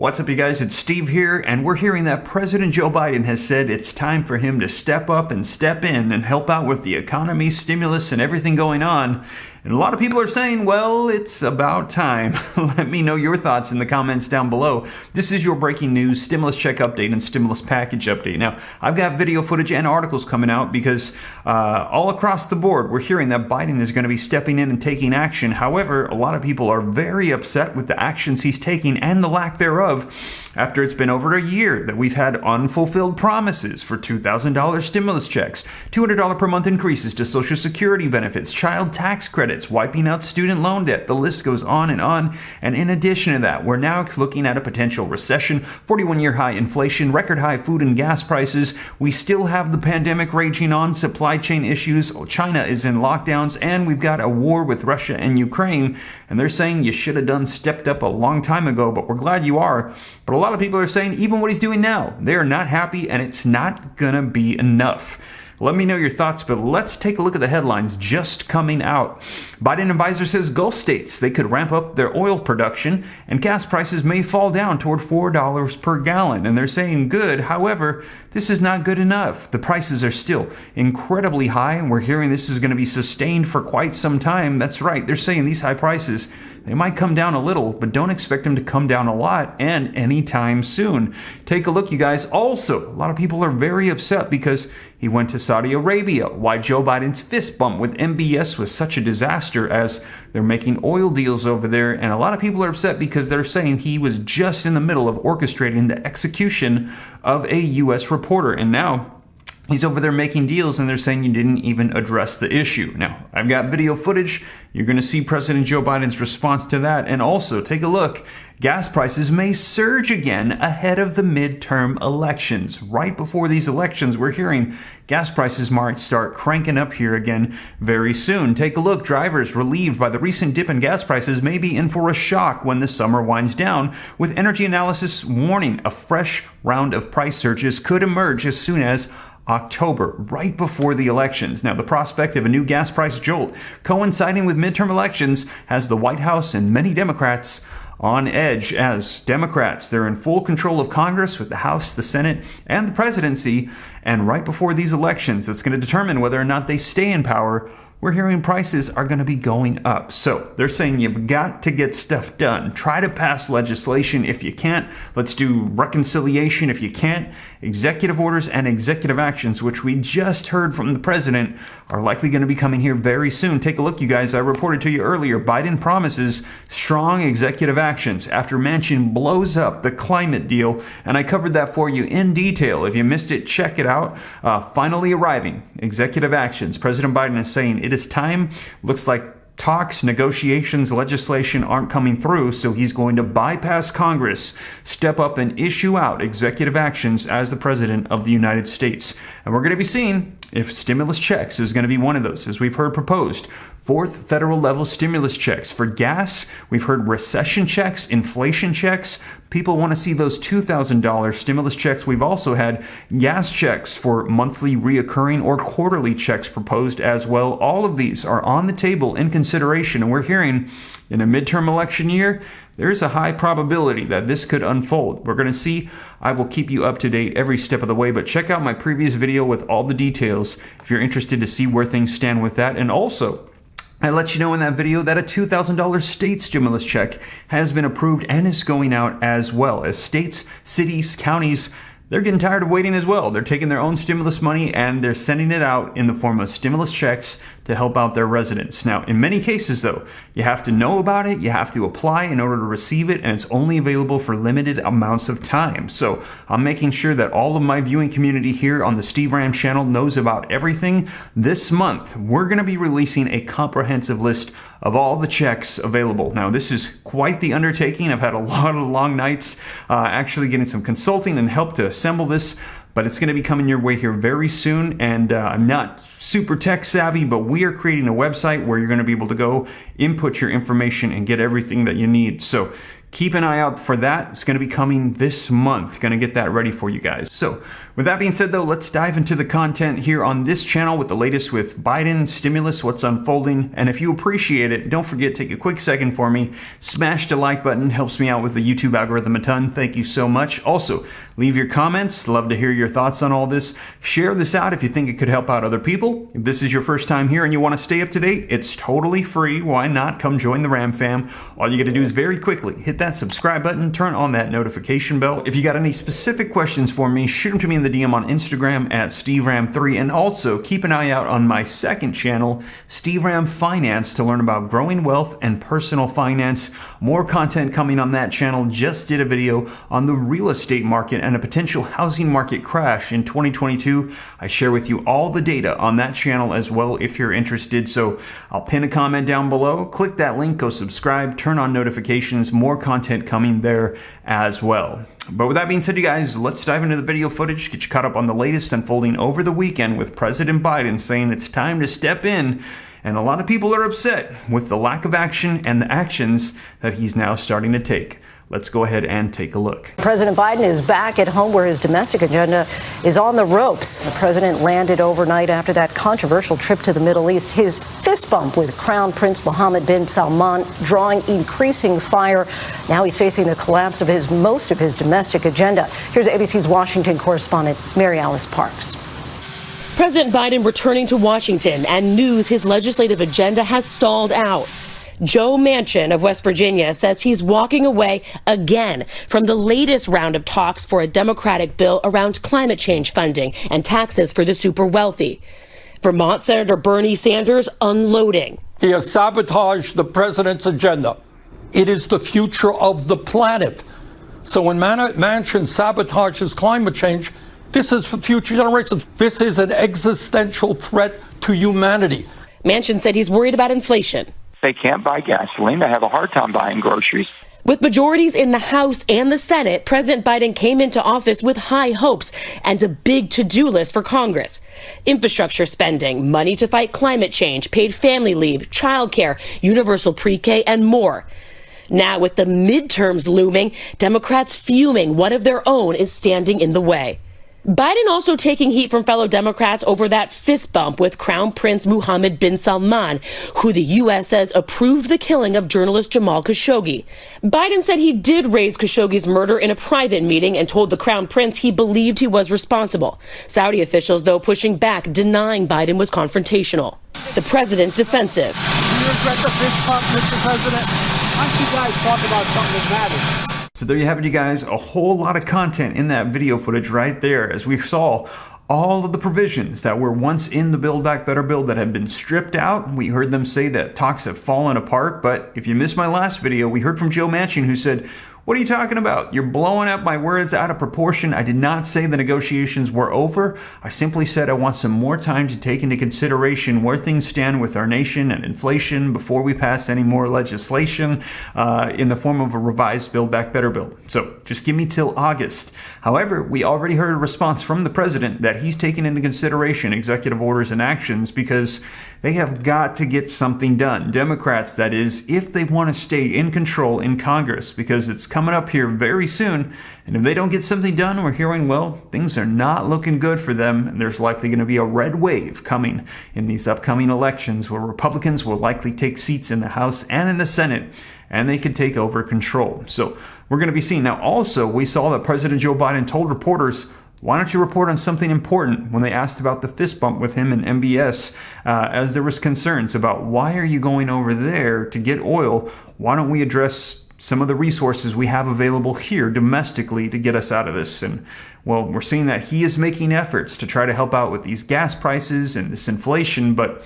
What's up, you guys? It's Steve here, and we're hearing that President Joe Biden has said it's time for him to step up and step in and help out with the economy, stimulus, and everything going on. And a lot of people are saying, well, it's about time. Let me know your thoughts in the comments down below. This is your breaking news stimulus check update and stimulus package update. Now, I've got video footage and articles coming out because all across the board, we're hearing that Biden is going to be stepping in and taking action. However, a lot of people are very upset with the actions he's taking and the lack thereof after it's been over a year that we've had unfulfilled promises for $2,000 stimulus checks, $200 per month increases to Social Security benefits, child tax credits, wiping out student loan debt. The list goes on. And in addition to that, we're now looking at a potential recession, 41-year high inflation, record high food and gas prices. We still have the pandemic raging on, supply chain issues. China is in lockdowns, and we've got a war with Russia and Ukraine. And they're saying you should have stepped up a long time ago, but we're glad you are. But a lot of people are saying even what he's doing now, they are not happy, and it's not gonna be enough. Let me know your thoughts, but let's take a look at the headlines just coming out. Biden advisor says Gulf states they could ramp up their oil production and gas prices may fall down toward $4 per gallon. And they're saying good. However, this is not good enough. The prices are still incredibly high, and we're hearing this is going to be sustained for quite some time. That's right. They're saying these high prices, they might come down a little, but don't expect them to come down a lot and anytime soon. Take a look, you guys. Also, a lot of people are very upset because he went to Saudi Arabia. Why Joe Biden's fist bump with MBS was such a disaster, as they're making oil deals over there. And a lot of people are upset because they're saying he was just in the middle of orchestrating the execution of a U.S. reporter. And now he's over there making deals, and they're saying you didn't even address the issue. Now, I've got video footage. You're going to see President Joe Biden's response to that. And also, take a look. Gas prices may surge again ahead of the midterm elections. Right before these elections, we're hearing gas prices might start cranking up here again very soon. Take a look. Drivers relieved by the recent dip in gas prices may be in for a shock when the summer winds down, with energy analysis warning a fresh round of price surges could emerge as soon as October, right before the elections. Now, the prospect of a new gas price jolt coinciding with midterm elections has the White House and many Democrats on edge. As Democrats, they're in full control of Congress with the House, the Senate, and the presidency. And right before these elections, it's going to determine whether or not they stay in power. We're hearing prices are going to be going up. So they're saying you've got to get stuff done. Try to pass legislation. If you can't, let's do reconciliation. If you can't, executive orders and executive actions, which we just heard from the president, are likely going to be coming here very soon. Take a look, you guys. I reported to you earlier, Biden promises strong executive actions after Manchin blows up the climate deal. And I covered that for you in detail. If you missed it, check it out. Finally arriving, executive actions. President Biden is saying it is time. Looks like talks, negotiations, legislation aren't coming through, so he's going to bypass Congress, step up and issue out executive actions as the President of the United States. And we're going to be seeing if stimulus checks is going to be one of those, as we've heard proposed. Fourth federal level stimulus checks for gas. We've heard recession checks, inflation checks. People want to see those $2,000 stimulus checks. We've also had gas checks for monthly reoccurring or quarterly checks proposed as well. All of these are on the table in consideration, and we're hearing in a midterm election year, there's a high probability that this could unfold. We're going to see. I will keep you up to date every step of the way, but check out my previous video with all the details if you're interested to see where things stand with that. And also, I let you know in that video that a $2,000 state stimulus check has been approved and is going out as well, as states, cities, counties, they're getting tired of waiting as well. They're taking their own stimulus money and they're sending it out in the form of stimulus checks to help out their residents. Now, in many cases, though, you have to know about it, you have to apply in order to receive it, and it's only available for limited amounts of time. So I'm making sure that all of my viewing community here on the Steve Ram channel knows about everything. This month, we're going to be releasing a comprehensive list of all the checks available. Now, this is quite the undertaking. I've had a lot of long nights actually getting some consulting and help to assemble this, but it's going to be coming your way here very soon. And I'm not super tech savvy, but we are creating a website where you're going to be able to go input your information and get everything that you need. So keep an eye out for that. It's going to be coming this month. Going to get that ready for you guys. So with that being said, though, let's dive into the content here on this channel with the latest with Biden, stimulus, what's unfolding. And if you appreciate it, don't forget, take a quick second for me, smash the like button, helps me out with the YouTube algorithm a ton. Thank you so much. Also, leave your comments. Love to hear your thoughts on all this. Share this out if you think it could help out other people. If this is your first time here and you want to stay up to date, it's totally free. Why not? Come join the Ram fam. All you got to do is very quickly hit that subscribe button, turn on that notification bell. If you got any specific questions for me, shoot them to me in the DM on Instagram at SteveRam3, and also keep an eye out on my second channel, Steve Ram Finance, to learn about growing wealth and personal finance. More content coming on that channel. Just did a video on the real estate market and a potential housing market crash in 2022. I share with you all the data on that channel as well if you're interested. So I'll pin a comment down below, click that link, go subscribe, turn on notifications, more content coming there as well. But with that being said, you guys, let's dive into the video footage, get you caught up on the latest unfolding over the weekend with President Biden saying it's time to step in. And a lot of people are upset with the lack of action and the actions that he's now starting to take. Let's go ahead and take a look. President Biden is back at home where his domestic agenda is on the ropes. The president landed overnight after that controversial trip to the Middle East. His fist bump with Crown Prince Mohammed bin Salman drawing increasing fire. Now he's facing the collapse of most of his domestic agenda. Here's ABC's Washington correspondent Mary Alice Parks. President Biden returning to Washington, and news his legislative agenda has stalled out. Joe Manchin of West Virginia says he's walking away again from the latest round of talks for a Democratic bill around climate change funding and taxes for the super wealthy. Vermont Senator Bernie Sanders unloading. He has sabotaged the president's agenda. It is the future of the planet. So when Manchin sabotages climate change, this is for future generations. This is an existential threat to humanity. Manchin said he's worried about inflation. They can't buy gasoline. They have a hard time buying groceries. With majorities in the House and the Senate, President Biden came into office with high hopes and a big to-do list for Congress. Infrastructure spending, money to fight climate change, paid family leave, childcare, universal pre-K, and more. Now, with the midterms looming, Democrats fuming one of their own is standing in the way. Biden also taking heat from fellow Democrats over that fist bump with Crown Prince Mohammed bin Salman, who the U.S. says approved the killing of journalist Jamal Khashoggi. Biden said he did raise Khashoggi's murder in a private meeting and told the Crown Prince he believed he was responsible. Saudi officials, though, pushing back, denying Biden was confrontational. The president defensive. Do you regret the fist bump, Mr. President? Why don't you guys talk about something that matters? So there you have it, you guys. A whole lot of content in that video footage right there, as we saw all of the provisions that were once in the Build Back Better bill that have been stripped out. We heard them say that talks have fallen apart. But if you missed my last video, we heard from Joe Manchin, who said, "What are you talking about? You're blowing up my words out of proportion. I did not say the negotiations were over. I simply said I want some more time to take into consideration where things stand with our nation and inflation before we pass any more legislation in the form of a revised Build Back Better bill. So just give me till August." However, we already heard a response from the president that he's taken into consideration executive orders and actions because they have got to get something done. Democrats, that is, if they want to stay in control in Congress, because it's coming up here very soon. And if they don't get something done, we're hearing, well, things are not looking good for them. And there's likely going to be a red wave coming in these upcoming elections where Republicans will likely take seats in the House and in the Senate, and they could take over control. So we're going to be seeing. Now, also, we saw that President Joe Biden told reporters, why don't you report on something important, when they asked about the fist bump with him and MBS, as there was concerns about why are you going over there to get oil? Why don't we address some of the resources we have available here domestically to get us out of this? And well, we're seeing that he is making efforts to try to help out with these gas prices and this inflation, but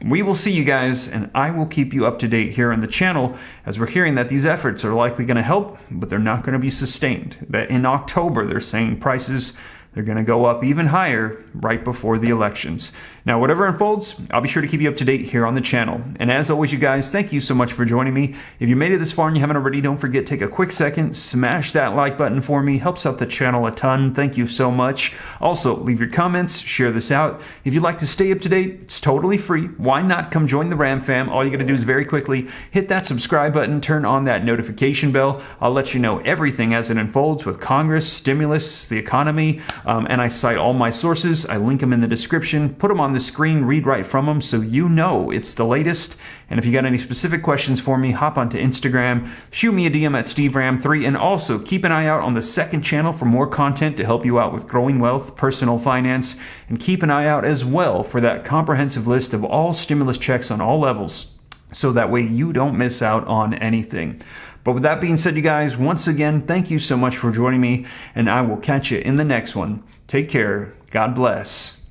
we will see, you guys, and I will keep you up to date here on the channel as we're hearing that these efforts are likely going to help, but they're not going to be sustained. That in October, they're saying prices they're going to go up even higher right before the elections. Now, whatever unfolds, I'll be sure to keep you up to date here on the channel. And as always, you guys, thank you so much for joining me. If you made it this far and you haven't already, don't forget, take a quick second, smash that like button for me. Helps out the channel a ton. Thank you so much. Also, leave your comments, share this out. If you'd like to stay up to date, it's totally free. Why not come join the Ram fam? All you got to do is very quickly hit that subscribe button, turn on that notification bell. I'll let you know everything as it unfolds with Congress, stimulus, the economy, and I cite all my sources. I link them in the description, put them on the screen, read right from them so you know it's the latest. And if you got any specific questions for me, hop onto Instagram, shoot me a DM at SteveRam3, and also keep an eye out on the second channel for more content to help you out with growing wealth, personal finance, and keep an eye out as well for that comprehensive list of all stimulus checks on all levels, so that way you don't miss out on anything. But with that being said, you guys, once again, thank you so much for joining me, and I will catch you in the next one. Take care. God bless.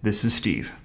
This is Steve.